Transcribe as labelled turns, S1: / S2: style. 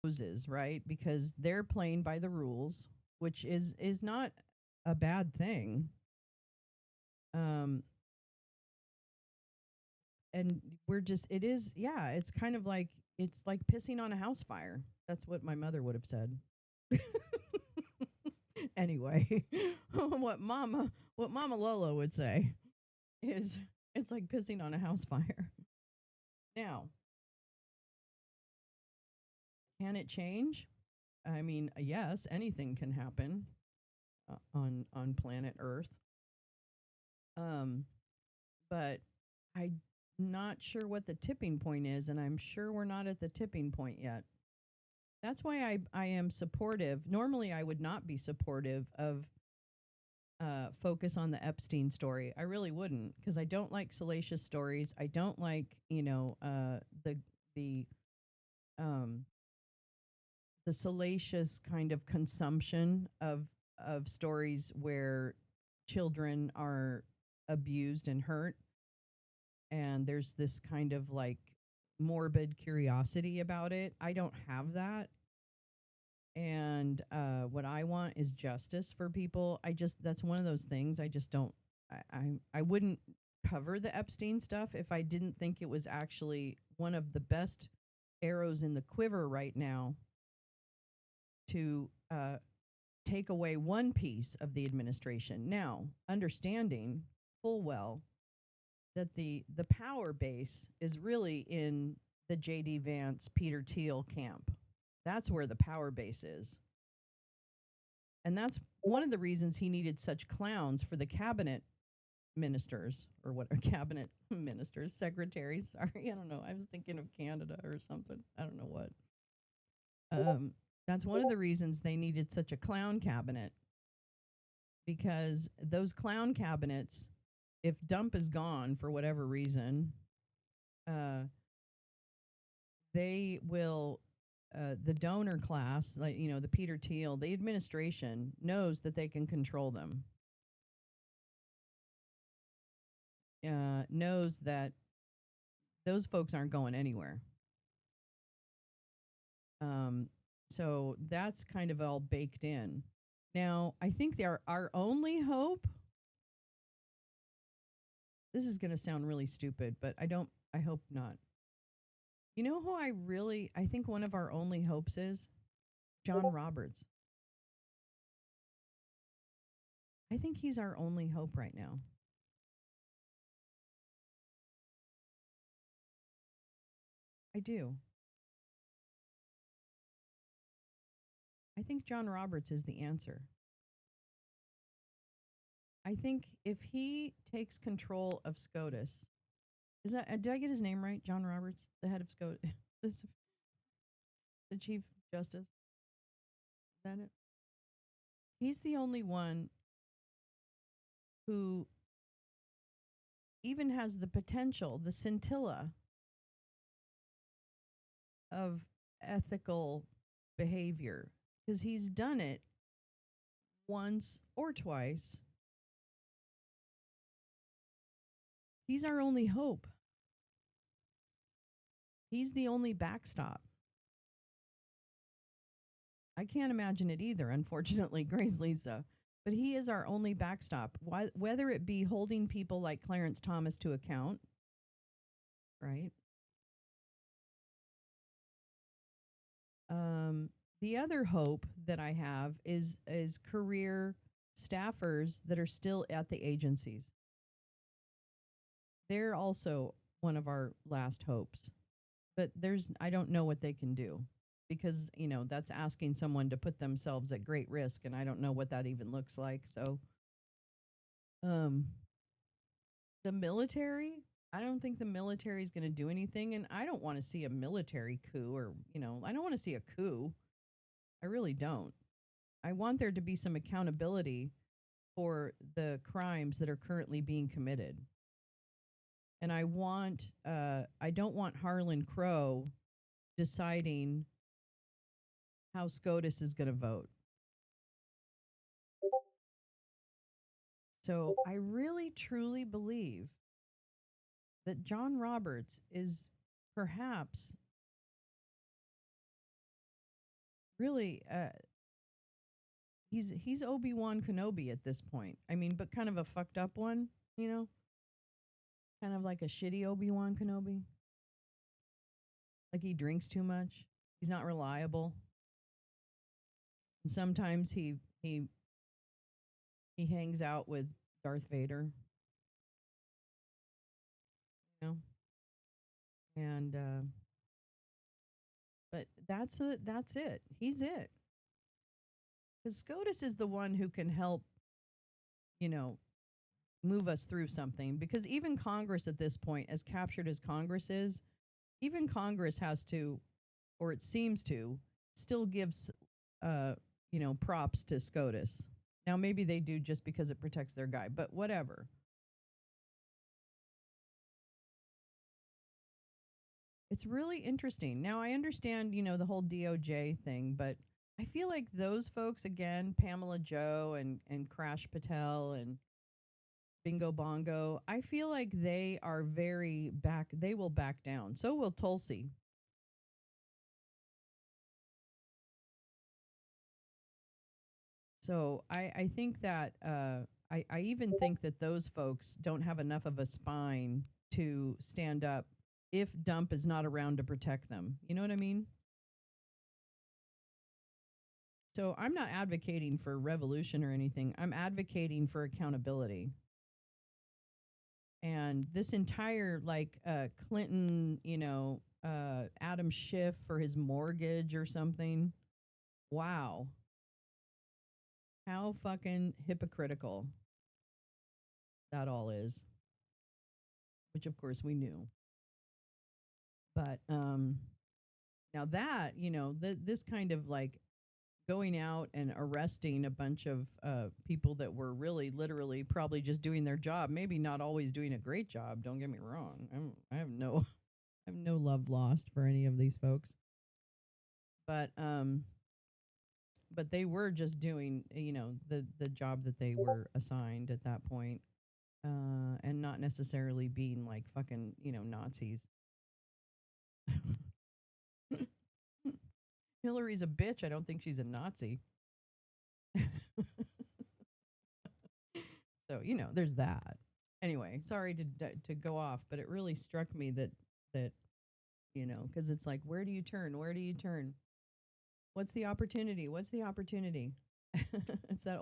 S1: poses, right? Because they're playing by the rules, which is not a bad thing. Um, and we're just it is yeah, it's like pissing on a house fire. That's what my mother would have said. Anyway, what Mama Lola would say is it's like pissing on a house fire. Now, can it change? I mean, yes, anything can happen on planet Earth. Um, but I'm not sure what the tipping point is, and I'm sure we're not at the tipping point yet. That's why I am supportive. Normally, I would not be supportive of focus on the Epstein story. I really wouldn't, because I don't like salacious stories. I don't like, the um, the salacious kind of consumption of stories where children are abused and hurt, and there's this kind of like morbid curiosity about it. I don't have that. And what I want is justice for people. That's one of those things. I just don't. I wouldn't cover the Epstein stuff if I didn't think it was actually one of the best arrows in the quiver right now to take away one piece of the administration. Now, understanding full well that the power base is really in the JD Vance, Peter Thiel camp. That's where the power base is. And that's one of the reasons he needed such clowns for the cabinet ministers, or what are cabinet ministers, secretaries. Sorry, I don't know. I was thinking of Canada or something. I don't know what. That's one of the reasons they needed such a clown cabinet, because those clown cabinets, if Dump is gone for whatever reason, uh, they will. The donor class, like the Peter Thiel, the administration knows that they can control them. Knows that those folks aren't going anywhere. Um, so that's kind of all baked in. Now, I think our only hope. This is going to sound really stupid, but I hope not. You know who I think one of our only hopes is? John Roberts. I think he's our only hope right now. I do. I think John Roberts is the answer. I think if he takes control of SCOTUS, did I get his name right? John Roberts, the head of SCOTUS, the Chief Justice. Is that it? He's the only one who even has the potential, the scintilla of ethical behavior, because he's done it once or twice. He's our only hope. He's the only backstop. I can't imagine it either, unfortunately, Grace Lisa. But he is our only backstop. Whether it be holding people like Clarence Thomas to account, right? Um, the other hope that I have is career staffers that are still at the agencies. They're also one of our last hopes. But I don't know what they can do, because, that's asking someone to put themselves at great risk, and I don't know what that even looks like. So, um the military, I don't think the military is going to do anything, and I don't want to see a military coup, or, I don't want to see a coup. I really don't. I want there to be some accountability for the crimes that are currently being committed. And I don't want Harlan Crow deciding how SCOTUS is going to vote. So I really truly believe that John Roberts is perhaps really, he's Obi Wan Kenobi at this point. I mean, but kind of a fucked up one, you know, kind of like a shitty Obi Wan Kenobi. Like he drinks too much. He's not reliable. And sometimes he hangs out with Darth Vader, you know, and but that's it. He's it. Because SCOTUS is the one who can help, you know, move us through something. Because even Congress at this point, as captured as Congress is, even Congress has to, or it seems to, still gives, uh, props to SCOTUS. Now maybe they do just because it protects their guy, but whatever. It's really interesting. Now I understand, the whole DOJ thing, but I feel like those folks again, Pamela Joe and Crash Patel and Bingo Bongo, I feel like they are very back. They will back down. So will Tulsi. So I think that I even think that those folks don't have enough of a spine to stand up if Dump is not around to protect them. You know what I mean? So I'm not advocating for revolution or anything. I'm advocating for accountability. And this entire like Clinton, Adam Schiff for his mortgage or something. Wow. How fucking hypocritical that all is, which of course we knew. But now that, this kind of like going out and arresting a bunch of people that were really literally probably just doing their job, maybe not always doing a great job, don't get me wrong. I have no I have no love lost for any of these folks. But they were just doing, the job that they were assigned at that point, and not necessarily being like fucking, Nazis. Hillary's a bitch. I don't think she's a Nazi. So, there's that. Anyway, sorry to go off, but it really struck me that because it's like, where do you turn? Where do you turn? What's the opportunity? What's the opportunity? It's that